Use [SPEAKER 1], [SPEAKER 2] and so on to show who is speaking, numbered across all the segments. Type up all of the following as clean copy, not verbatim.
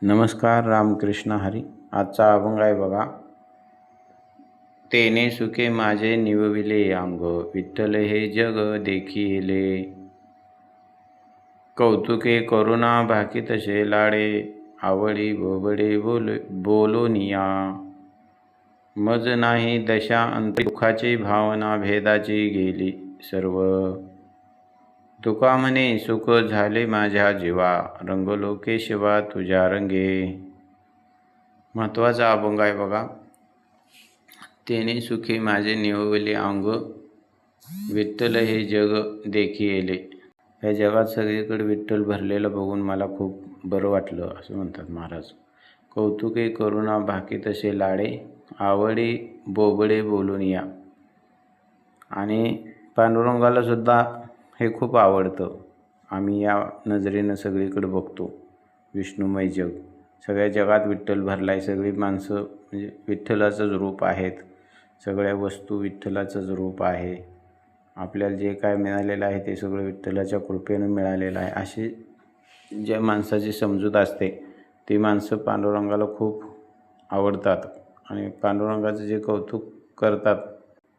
[SPEAKER 1] नमस्कार. रामकृष्ण हरी. आजचा अभंग आहे बघा. तेने सुखे माझे निवविले अंग, विठ्ठल हे जग देखिले. कौतुके करुणा भाकी तसे लाडे, आवडी बोबडे बोलोनिया. मज नाही दशा अंत दुःखाची भावना भेदाची गेली सर्व. तुका म्हणे सुख झाले माझ्या जीवा, रंगलो केशवा तुझ्या रंगे. महत्त्वाचा अभंग आहे बघा. तेने सुखे माझे निवविले अंग, विठ्ठल हे जग देखिले. या जगात सगळीकडे विठ्ठल भरलेलं बघून मला खूप बरं वाटलं असं म्हणतात महाराज. कौतुके करुणा भाकी तसे लाडे, आवडी बोबडे बोलून या. आणि पांडुरंगाला सुद्धा हे खूप आवडतं. आम्ही या नजरेनं सगळीकडे बघतो. विष्णुमय जग, सगळ्या जगात विठ्ठल भरला आहे. सगळी माणसं म्हणजे विठ्ठलाचंच रूप आहेत. सगळ्या वस्तू विठ्ठलाचंच रूप आहे. आपल्याला जे काय मिळालेलं आहे ते सगळं विठ्ठलाच्या कृपेनं मिळालेलं आहे. अशी ज्या माणसाची समजूत असते ती माणसं पांडुरंगाला खूप आवडतात. आणि पांडुरंगाचं जे कौतुक करतात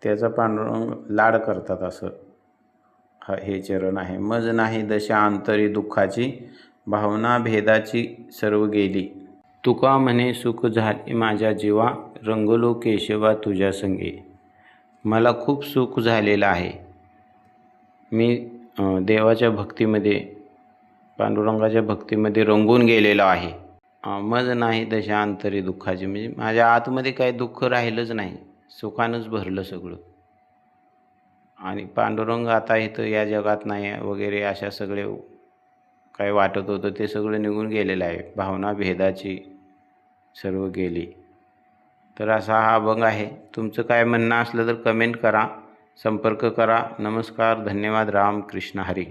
[SPEAKER 1] त्याचा पांडुरंग लाड करतात. असं हे चरण आहे. मज नाही दशा अंतरी दुःखाची, भावना भेदाची सर्व गेली. तुका म्हणे सुख झाले माझ्या जीवा, रंगलो केशवा तुझ्या संगे. मला खूप सुख झालेलं आहे. मी देवाच्या भक्तीमध्ये, पांडुरंगाच्या भक्तीमध्ये रंगून गेलेलो आहे. मज नाही दशा अंतरी दुःखाची, म्हणजे माझ्या आतमध्ये काही दुःख राहिलंच नाही. सुखानंच भरलं सगळं. आणि पांडुरंग आता इथं या जगात नाही वगैरे अशा सगळे काय वाटत होतं ते सगळं निघून गेलेलं आहे. भावना भेदाची सर्व गेली. तर असा हा अभंग आहे. तुमचं काय म्हणणं असलं तर कमेंट करा, संपर्क करा. नमस्कार. धन्यवाद. रामकृष्ण हरी.